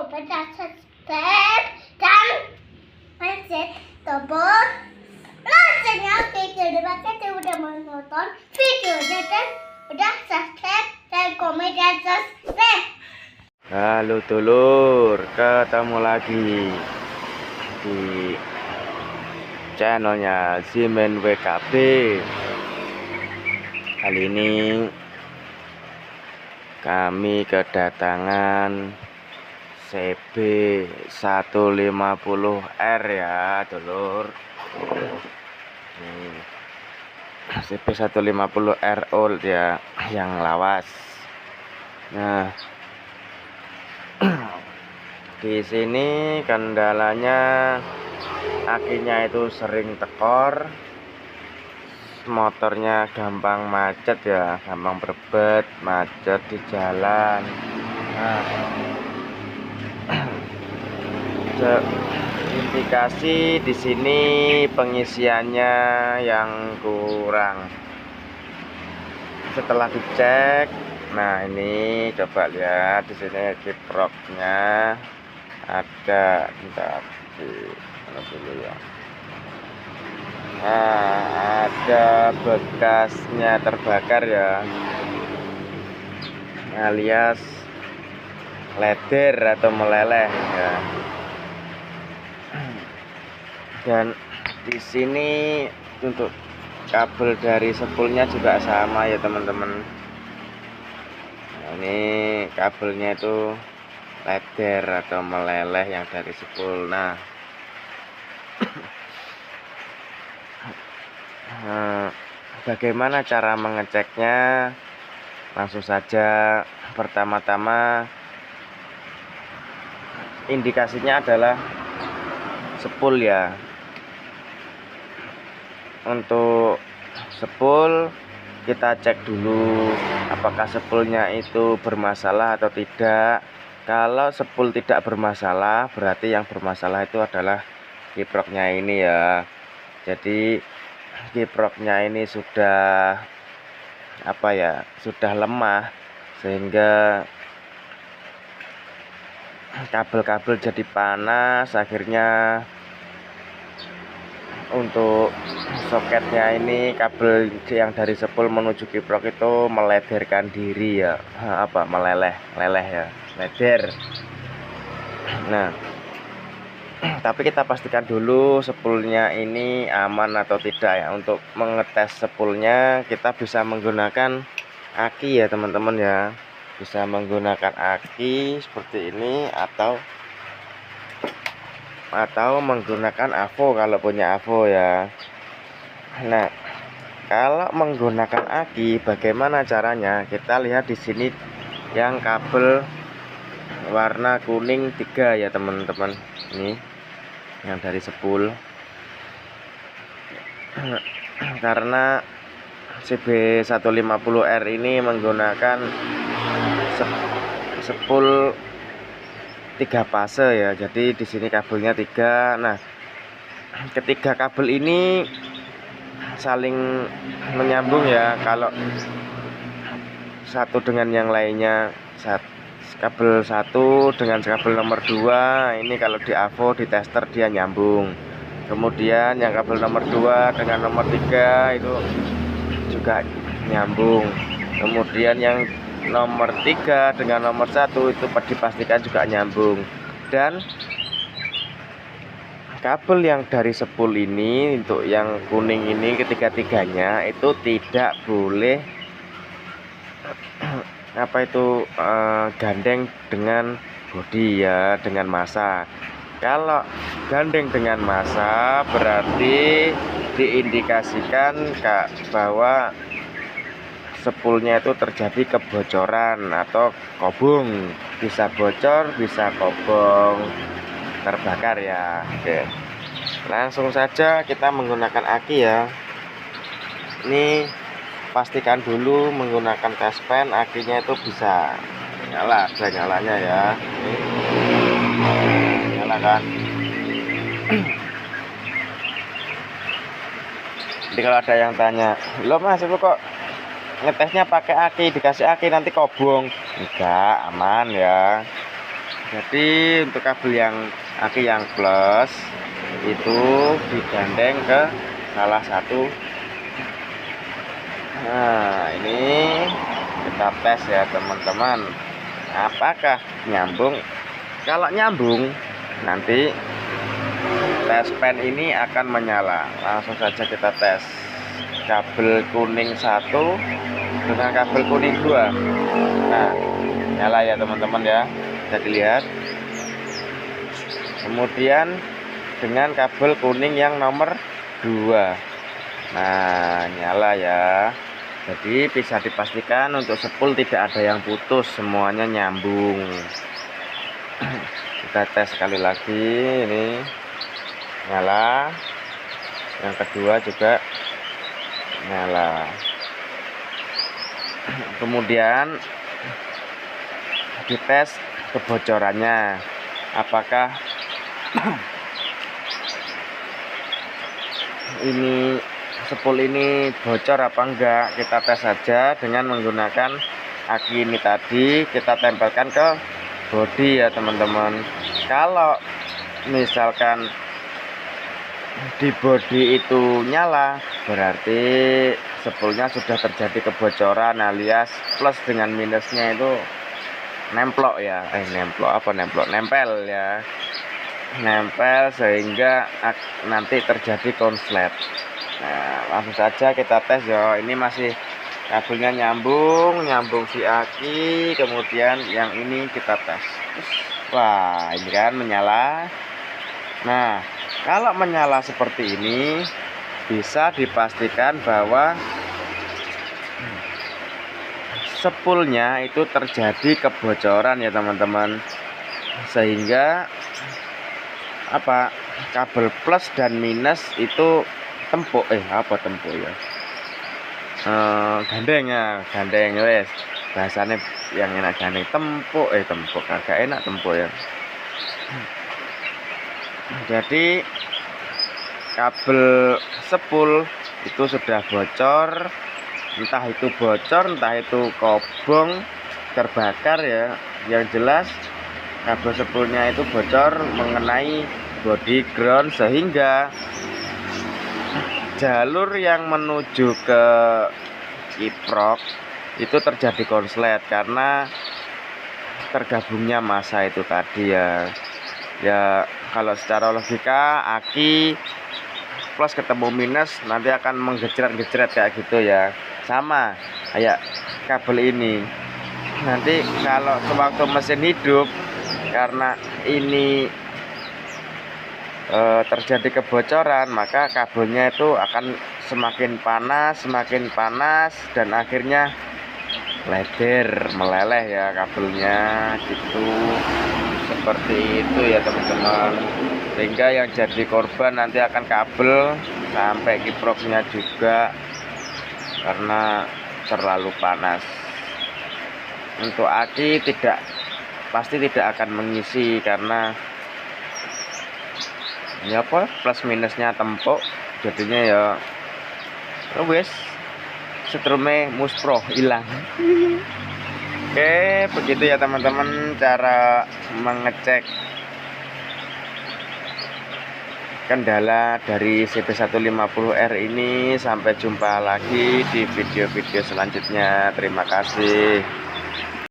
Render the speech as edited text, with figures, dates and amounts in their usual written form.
lupa subscribe dan pencet tombol loncengnya. Terima kasih udah menonton videonya dan udah subscribe dan komen dan subscribe. Halo dulur, ketemu lagi di channelnya Zimen WKB. Kali ini kami kedatangan CB 150R ya dulur. CB 150R old ya, yang lawas. Nah, di sini kendalanya akinya itu sering tekor, motornya gampang macet ya, gampang berbet, macet di jalan. Nah, indikasi di sini pengisiannya yang kurang. Setelah dicek, nah ini coba lihat di sini kiproknya ada, bentar dulu ya. Nah, ada bekasnya terbakar ya, alias leder atau meleleh ya. Dan di sini untuk kabel dari spoolnya juga sama ya teman-teman. Nah, ini kabelnya itu leder atau meleleh yang dari spool. Nah, bagaimana cara mengeceknya? Langsung saja. Pertama-tama indikasinya adalah spool ya. Untuk spool kita cek dulu apakah spoolnya itu bermasalah atau tidak. Kalau spool tidak bermasalah, berarti yang bermasalah itu adalah kiproknya ini ya. Jadi kiproknya ini sudah sudah lemah sehingga kabel-kabel jadi panas, akhirnya untuk soketnya ini kabel yang dari spool menuju kiprok itu melederkan diri ya, meleleh ya, leder. Nah, tapi kita pastikan dulu spoolnya ini aman atau tidak ya. Untuk mengetes spoolnya kita bisa menggunakan aki ya teman-teman ya, bisa menggunakan aki seperti ini atau menggunakan AVO kalau punya AVO ya. Nah, kalau menggunakan aki bagaimana caranya? Kita lihat di sini yang kabel warna kuning 3 ya teman-teman. Ini yang dari spool. Karena CB 150R ini menggunakan spool 3 fase ya, jadi di sini kabelnya 3. Nah, ketiga kabel ini saling menyambung ya. Kalau satu dengan yang lainnya, kabel 1 dengan kabel nomor 2 ini kalau di AVO di tester dia nyambung. Kemudian yang kabel nomor 2 dengan nomor 3 itu juga nyambung. Kemudian yang nomor 3 dengan nomor 1 itu dipastikan juga nyambung. Dan kabel yang dari spool ini untuk yang kuning ini ketiga-tiganya itu tidak boleh gandeng dengan bodi ya, dengan massa. Kalau gandeng dengan massa berarti diindikasikan bahwa spoolnya itu terjadi kebocoran atau kobong, bisa bocor, bisa kobong, terbakar ya. Oke, langsung saja kita menggunakan aki ya. Ini pastikan dulu menggunakan kaspen akinya itu bisa nyala, ada nyalanya ya. Ini nyala kan. Jadi kalau ada yang tanya, "Loh Mas, itu kok ngetesnya pakai aki, dikasih aki nanti kobong?" Enggak, aman ya. Jadi untuk kabel yang aki yang plus itu digandeng ke salah satu. Nah, ini kita tes ya teman-teman, apakah nyambung. Kalau nyambung, nanti tes pen ini akan menyala. Langsung saja kita tes kabel kuning 1 dengan kabel kuning 2. Nah, nyala ya teman-teman ya, bisa dilihat. Kemudian dengan kabel kuning yang nomor 2, nah nyala ya. Jadi bisa dipastikan untuk spool tidak ada yang putus, semuanya nyambung. Kita tes sekali lagi, ini nyala, yang kedua juga nyala. Kemudian dites kebocorannya, apakah ini spool ini bocor apa enggak. Kita tes saja dengan menggunakan aki ini tadi, kita tempelkan ke bodi ya teman-teman. Kalau misalkan di bodi itu nyala, berarti spoolnya sudah terjadi kebocoran, alias plus dengan minusnya itu nemplok ya, nempel ya, nempel sehingga nanti terjadi konslet. Nah, langsung saja kita tes ya. Ini masih kabelnya nyambung si aki, kemudian yang ini kita tes. Wah, ini kan menyala. Nah, kalau menyala seperti ini, bisa dipastikan bahwa spoolnya itu terjadi kebocoran ya teman-teman, sehingga kabel plus dan minus itu tempuk ya, gandeng wes, bahasanya yang enak gandeng, tempuk agak enak tempuk ya. Jadi kabel spool itu sudah bocor, entah itu kobong terbakar ya. Yang jelas kabel spoolnya itu bocor mengenai body ground, sehingga jalur yang menuju ke kiprok itu terjadi konslet karena tergabungnya massa itu tadi ya. Ya kalau secara logika aki plus ketemu minus nanti akan menggejret-gejret kayak gitu ya, sama kayak kabel ini. Nanti kalau sewaktu mesin hidup, karena ini terjadi kebocoran, maka kabelnya itu akan semakin panas dan akhirnya leder, meleleh ya kabelnya gitu. Seperti itu ya teman-teman, sehingga yang jadi korban nanti akan kabel sampai kiproknya juga karena terlalu panas. Untuk aki pasti tidak akan mengisi karena ya plus minusnya tempuk, jadinya ya wes setrume muspro hilang. Oke, begitu ya teman-teman cara mengecek kendala dari CB150R ini. Sampai jumpa lagi di video-video selanjutnya. Terima kasih.